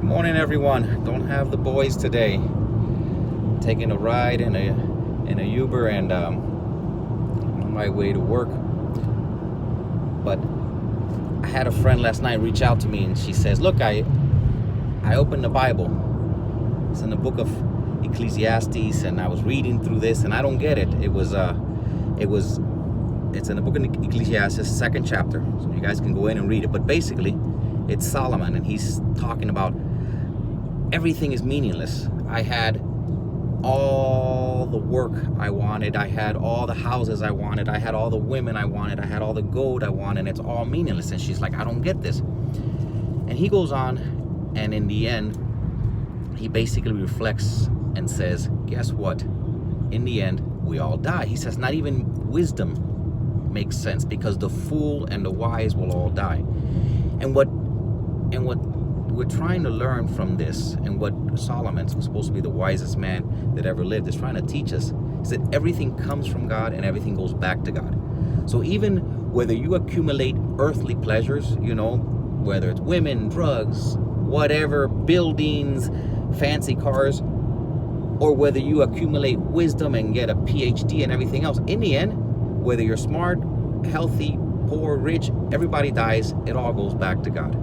Morning, everyone. Don't have the boys today. Taking a ride in a Uber and on my way to work. But I had a friend last night reach out to me, and she says, "Look, I opened the Bible. It's in the book of Ecclesiastes, and I was reading through this, and I don't get it. It's in the book of Ecclesiastes, second chapter. So you guys can go in and read it. But basically, it's Solomon, and he's talking about everything is meaningless. I had all the work I wanted. I had all the houses I wanted. I had all the women I wanted. I had all the gold I wanted. And it's all meaningless." And she's like, "I don't get this." And he goes on, and in the end, he basically reflects and says, guess what? In the end, we all die. He says not even wisdom makes sense, because the fool and the wise will all die. And what we're trying to learn from this, and what Solomon, who's supposed to be the wisest man that ever lived, is trying to teach us, is that everything comes from God and everything goes back to God. So even whether you accumulate earthly pleasures, whether it's women, drugs, whatever, buildings, fancy cars, or whether you accumulate wisdom and get a PhD and everything else, in the end, whether you're smart, healthy, poor, rich, everybody dies. It all goes back to God.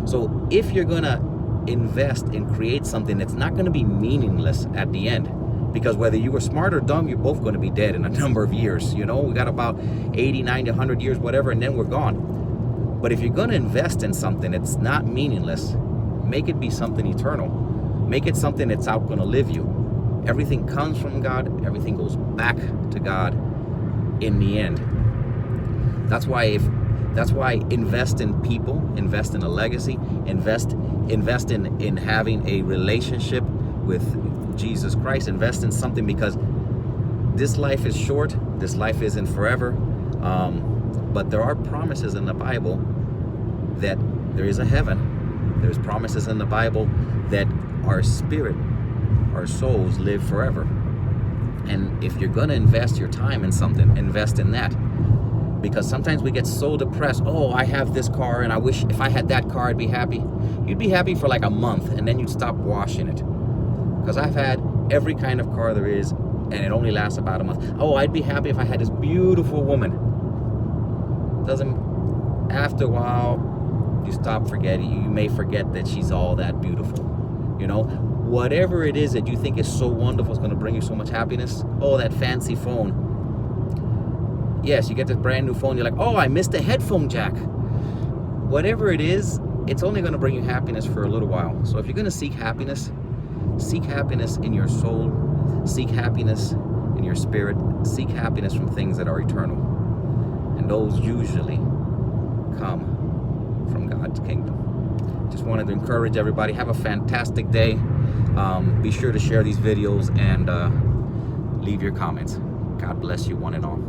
So if you're gonna invest and create something that's not gonna be meaningless at the end, because whether you were smart or dumb, you're both gonna be dead in a number of years. We got about 80, 90, 100 years, whatever, and then we're gone. But if you're gonna invest in something that's not meaningless, make it be something eternal. Make it something that's out gonna live you. Everything comes from God, everything goes back to God in the end. That's why invest in people, invest in a legacy, invest in having a relationship with Jesus Christ, invest in something, because this life is short, this life isn't forever, but there are promises in the Bible that there is a heaven. There's promises in the Bible that our spirit, our souls live forever. And if you're gonna invest your time in something, invest in that. Because sometimes we get so depressed. Oh, I have this car, and I wish if I had that car, I'd be happy. You'd be happy for like a month, and then you'd stop washing it. Because I've had every kind of car there is, and it only lasts about a month. Oh, I'd be happy if I had this beautiful woman. After a while, you stop forgetting. You may forget that she's all that beautiful. Whatever it is that you think is so wonderful, is going to bring you so much happiness. Oh, that fancy phone. Yes, you get this brand new phone, you're like, oh, I missed the headphone jack. Whatever it is, it's only going to bring you happiness for a little while. So if you're going to seek happiness in your soul, seek happiness in your spirit, seek happiness from things that are eternal. And those usually come from God's kingdom. Just wanted to encourage everybody, have a fantastic day. Be sure to share these videos and leave your comments. God bless you, one and all.